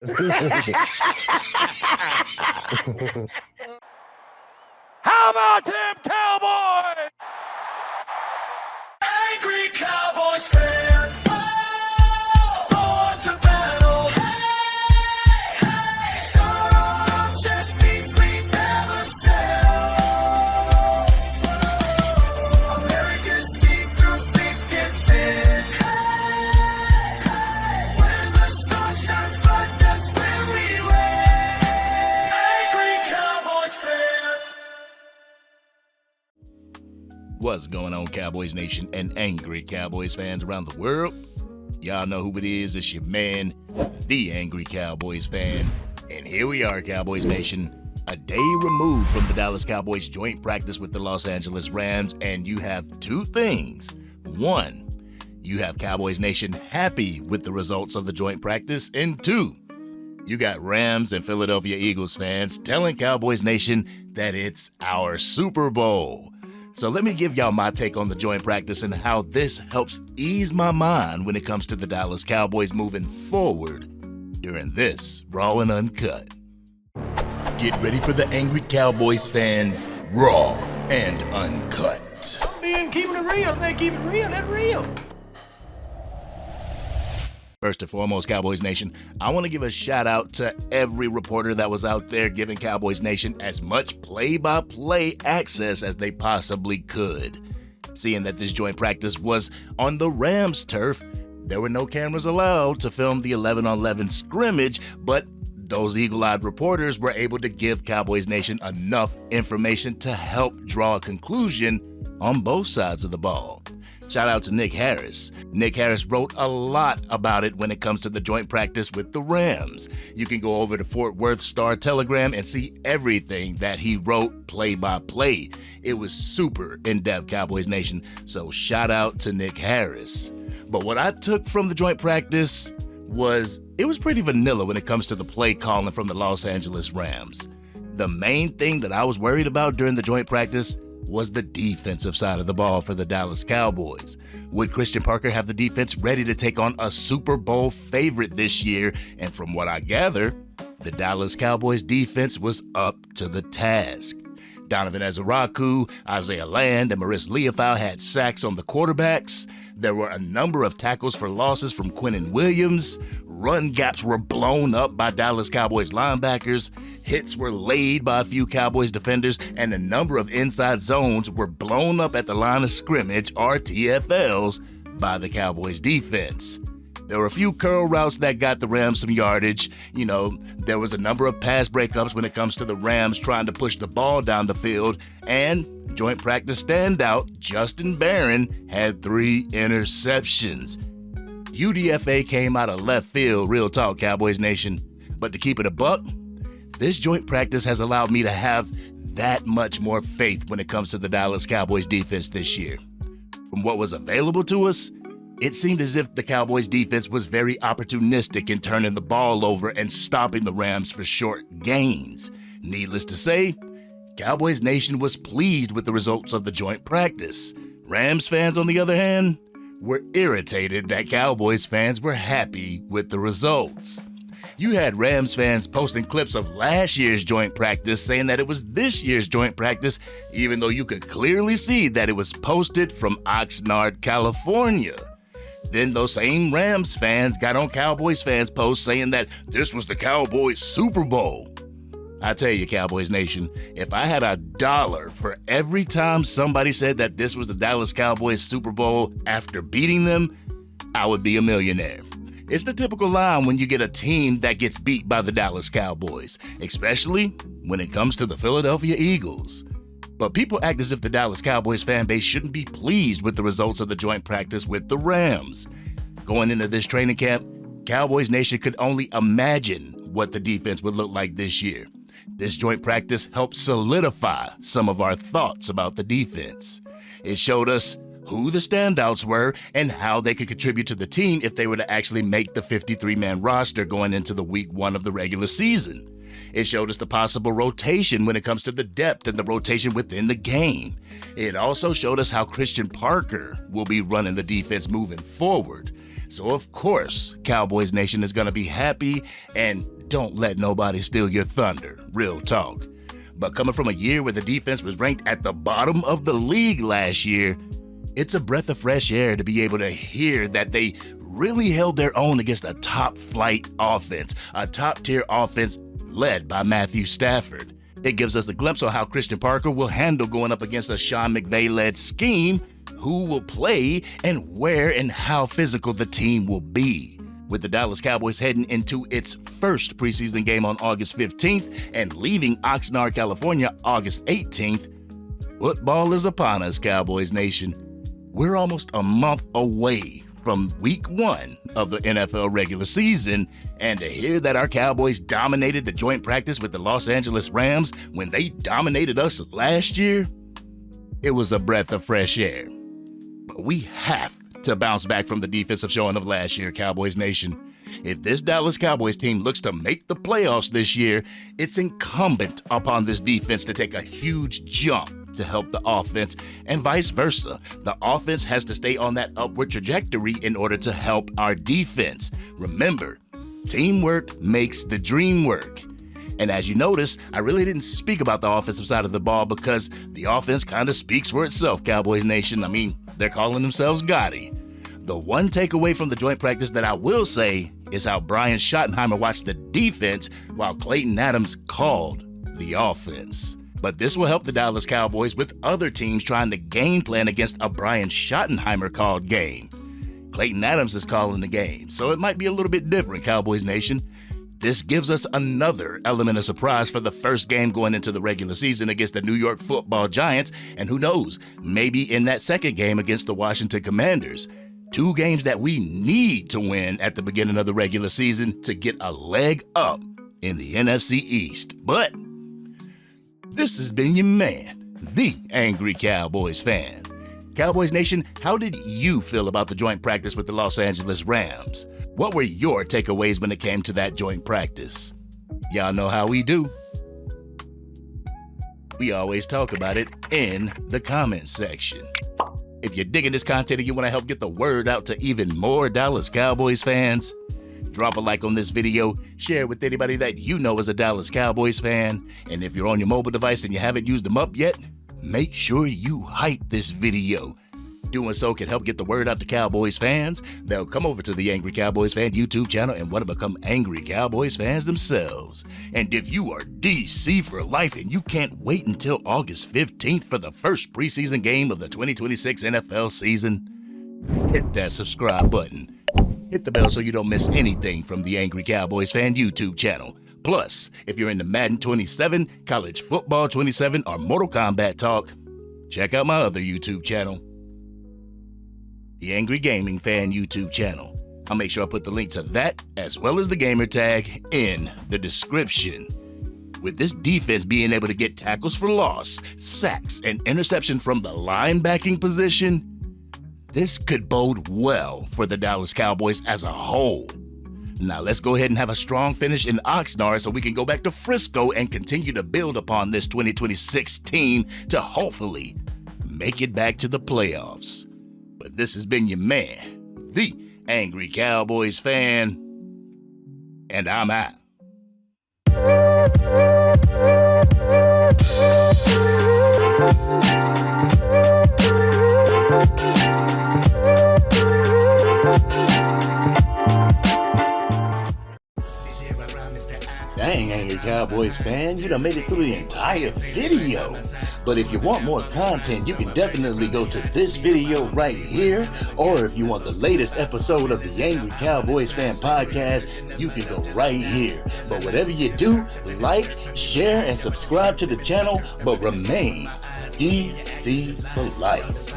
How about them Cowboys? Angry Cowboys Fan. Born to battle. Some just means we never sell. America's team through thick and thin. When the star shines bright, that's when we win. Angry Cowboys Fan. What's going on, Cowboys Nation and Angry Cowboys fans around the world? Y'all know who it is. It's your man, the Angry Cowboys Fan. And here we are, Cowboys Nation, a day removed from the Dallas Cowboys joint practice with the Los Angeles Rams, and you have two things. One, you have Cowboys Nation happy with the results of the joint practice, and two, you got Rams and Philadelphia Eagles fans telling Cowboys Nation that it's our Super Bowl. So let me give y'all my take on the joint practice and how this helps ease my mind when it comes to the Dallas Cowboys moving forward during this Raw and Uncut. Get ready for the Angry Cowboys fans, Raw and Uncut. Being keeping it real, they keep it real, that's real. First and foremost, Cowboys Nation, I want to give a shout out to every reporter that was out there giving Cowboys Nation as much play-by-play access as they possibly could. Seeing that this joint practice was on the Rams turf, there were no cameras allowed to film the 11-on-11 scrimmage, but those eagle-eyed reporters were able to give Cowboys Nation enough information to help draw a conclusion on both sides of the ball. Shout out to Nick Harris. Nick Harris wrote a lot about it when it comes to the joint practice with the Rams. You can go over to Fort Worth Star-Telegram and see everything that he wrote play by play. It was super in-depth, Cowboys Nation, so shout out to Nick Harris. But what I took from the joint practice was it was pretty vanilla when it comes to the play calling from the Los Angeles Rams. The main thing that I was worried about during the joint practice was the defensive side of the ball for the Dallas Cowboys. Would Christian Parker have the defense ready to take on a Super Bowl favorite this year? And from what I gather, the Dallas Cowboys defense was up to the task. Donovan Ezeraku, Isaiah Land, and Maurice Leafau had sacks on the quarterbacks. There were a number of tackles for losses from Quinnen Williams. Run gaps were blown up by Dallas Cowboys linebackers. Hits were laid by a few Cowboys defenders, and a number of inside zones were blown up at the line of scrimmage, or TFLs, by the Cowboys defense. There were a few curl routes that got the Rams some yardage. You know, there was a number of pass breakups when it comes to the Rams trying to push the ball down the field, and joint practice standout Justin Barron had 3 interceptions. UDFA came out of left field, real talk, Cowboys Nation. But to keep it a buck, this joint practice has allowed me to have that much more faith when it comes to the Dallas Cowboys defense this year. From what was available to us, it seemed as if the Cowboys defense was very opportunistic in turning the ball over and stopping the Rams for short gains. Needless to say, Cowboys Nation was pleased with the results of the joint practice. Rams fans, on the other hand, were irritated that Cowboys fans were happy with the results. You had Rams fans posting clips of last year's joint practice saying that it was this year's joint practice, even though you could clearly see that it was posted from Oxnard, California. Then those same Rams fans got on Cowboys fans' posts saying that this was the Cowboys Super Bowl. I tell you, Cowboys Nation, if I had $1 for every time somebody said that this was the Dallas Cowboys Super Bowl after beating them, I would be a millionaire. It's the typical line when you get a team that gets beat by the Dallas Cowboys, especially when it comes to the Philadelphia Eagles. But people act as if the Dallas Cowboys fan base shouldn't be pleased with the results of the joint practice with the Rams. Going into this training camp, Cowboys Nation could only imagine what the defense would look like this year. This joint practice helped solidify some of our thoughts about the defense. It showed us who the standouts were and how they could contribute to the team if they were to actually make the 53-man roster going into the week 1 of the regular season. It showed us the possible rotation when it comes to the depth and the rotation within the game. It also showed us how Christian Parker will be running the defense moving forward. So of course, Cowboys Nation is going to be happy, and don't let nobody steal your thunder. Real talk. But coming from a year where the defense was ranked at the bottom of the league last year, it's a breath of fresh air to be able to hear that they really held their own against a top-flight offense, a top-tier offense led by Matthew Stafford. It gives us a glimpse on how Christian Parker will handle going up against a Sean McVay-led scheme, who will play, and where and how physical the team will be. With the Dallas Cowboys heading into its first preseason game on August 15th and leaving Oxnard, California, August 18th, football is upon us, Cowboys Nation. We're almost a month away from week 1 of the NFL regular season, and to hear that our Cowboys dominated the joint practice with the Los Angeles Rams when they dominated us last year, it was a breath of fresh air. But we have to bounce back from the defensive showing of last year, Cowboys Nation. If this Dallas Cowboys team looks to make the playoffs this year, it's incumbent upon this defense to take a huge jump to help the offense, and vice versa. The offense has to stay on that upward trajectory in order to help our defense. Remember, teamwork makes the dream work. And as you notice, I really didn't speak about the offensive side of the ball because the offense kind of speaks for itself, Cowboys Nation. I mean, they're calling themselves Gotti. The one takeaway from the joint practice that I will say is how Brian Schottenheimer watched the defense while Clayton Adams called the offense. But this will help the Dallas Cowboys with other teams trying to game plan against a Brian Schottenheimer called game. Clayton Adams is calling the game, so it might be a little bit different, Cowboys Nation. This gives us another element of surprise for the first game going into the regular season against the New York Football Giants, and who knows, maybe in that second game against the Washington Commanders. 2 games that we need to win at the beginning of the regular season to get a leg up in the NFC East. But this has been your man, the Angry Cowboys Fan. Cowboys Nation, how did you feel about the joint practice with the Los Angeles Rams? What were your takeaways when it came to that joint practice? Y'all know how we do. We always talk about it in the comments section. If you're digging this content and you want to help get the word out to even more Dallas Cowboys fans, drop a like on this video, share it with anybody that you know is a Dallas Cowboys fan, and if you're on your mobile device and you haven't used them up yet, make sure you hype this video. Doing so can help get the word out to Cowboys fans. They'll come over to the Angry Cowboys Fan YouTube channel and want to become Angry Cowboys fans themselves. And if you are DC for life and you can't wait until August 15th for the first preseason game of the 2026 NFL season, hit that subscribe button. Hit the bell so you don't miss anything from the Angry Cowboys Fan YouTube channel. Plus, if you're into Madden 27, College Football 27, or Mortal Kombat talk, check out my other YouTube channel, the Angry Gaming Fan YouTube channel. I'll make sure I put the link to that as well as the gamer tag in the description. With this defense being able to get tackles for loss, sacks, and interception from the linebacking position, this could bode well for the Dallas Cowboys as a whole. Now let's go ahead and have a strong finish in Oxnard so we can go back to Frisco and continue to build upon this 2026 team to hopefully make it back to the playoffs. But this has been your man, the Angry Cowboys Fan, and I'm out. Dang, Angry Cowboys Fan, you done made it through the entire video. But if you want more content, you can definitely go to this video right here. Or if you want the latest episode of the Angry Cowboys Fan podcast, you can go right here. But whatever you do, like, share, and subscribe to the channel, but remain DC for life.